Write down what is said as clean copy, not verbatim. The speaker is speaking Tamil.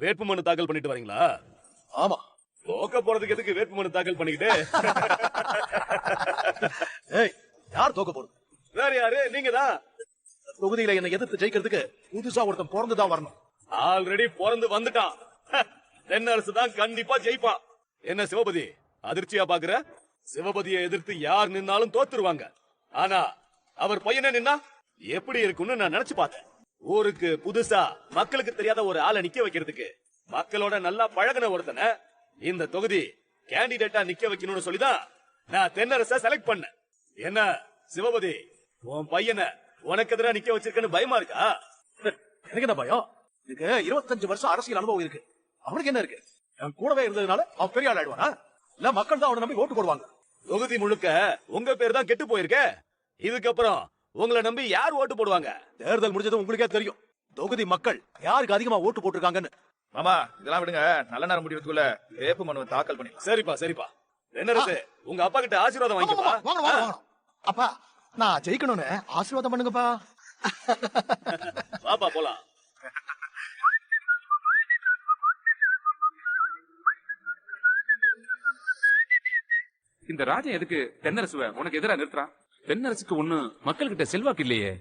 வேட்புமனு தாக்கல் பண்ணிட்டு வரீங்களா? ஆமா. தோக்க போறதுக்கு எதுக்கு வேட்புமனு தாக்கல் பண்ணிக்கிட்டு? ஏய், யார் தோக்க போறது? வேற யாரு? நீங்க தான். தொகுதியில என்னை எதிர்த்து ஜெயிக்கிறதுக்கு புதுசா ஒருத்தன் பிறந்துதான் வரணும். ஆல்ரெடி பிறந்து வந்துட்டான். தென்னரசு தான் கண்டிப்பா ஜெயிப்பான். என்ன சிவபதி, அதிர்ச்சியா பாக்குற? சிவபதியை எதிர்த்து யார் நின்னாலும் தோத்துருவாங்க. ஆனா அவர் பையனே நின்னா எப்படி இருக்கும்னு நான் நினைச்சு பார்த்தேன். ஊருக்கு புதுசா மக்களுக்கு தெரியாத ஒரு ஆளை நிக்க வைக்கிறதுக்கு மக்களோட நல்லா பழகின ஒருத்தனை இந்த தொகுதி கேண்டிடேட்டா நிக்க வைக்கணும்னு சொல்லிதான் நான் தென்னரச செலக்ட் பண்ணேன். என்ன சிவபதி, உன் பையனை உனக்கு எதிராக நிக்க வச்சிருக்கன்னு பயமா இருக்கா? எனக்கு என்ன பயம்? இதுக்கு 25 வருஷம் அரசியல் அனுபவம் இருக்கு. அவனுக்கு என்ன இருக்கு? என் கூடவே இருந்ததுனால அவன் பெரிய ஆள் ஆயிடுவானா? இல்ல மக்கள் தான் அவனை நம்பி ஓட்டு போடுவாங்க. தொகுதி முழுக்க உங்க பேர் தான் கெட்டு போயிருக்க. இதுக்கப்புறம் உங்களை நம்பி யார் ஓட்டு போடுவாங்க? தேர்தல் முடிஞ்சதும் உங்களுக்கே தெரியும் தொகுதி மக்கள் யாருக்கு அதிகமா ஓட்டு போட்டிருக்காங்கன்னு. மாமா, இதெல்லாம் விடுங்க. நல்ல நேரம் முடிவதுக்குள்ள வேட்பு மனுவை தாக்கல் பண்ணி. சரிப்பா சரிப்பா. தென்னரசு, உங்க அப்பா கிட்ட ஆசீர்வாதம் வாங்கிக்கப்பா. அப்பா, நான் ஜெயிக்கணும்னு ஆசீர்வாதம் பண்ணுங்கப்பா. வாப்பா போலாம். இந்த ராஜா எதுக்கு தென்னரசுவ உனக்கு எதிரா நிறுத்துறான்? தென்னரசுக்கு ஒண்ணு மக்கள் கிட்ட செல்வாக்கு இல்லையே.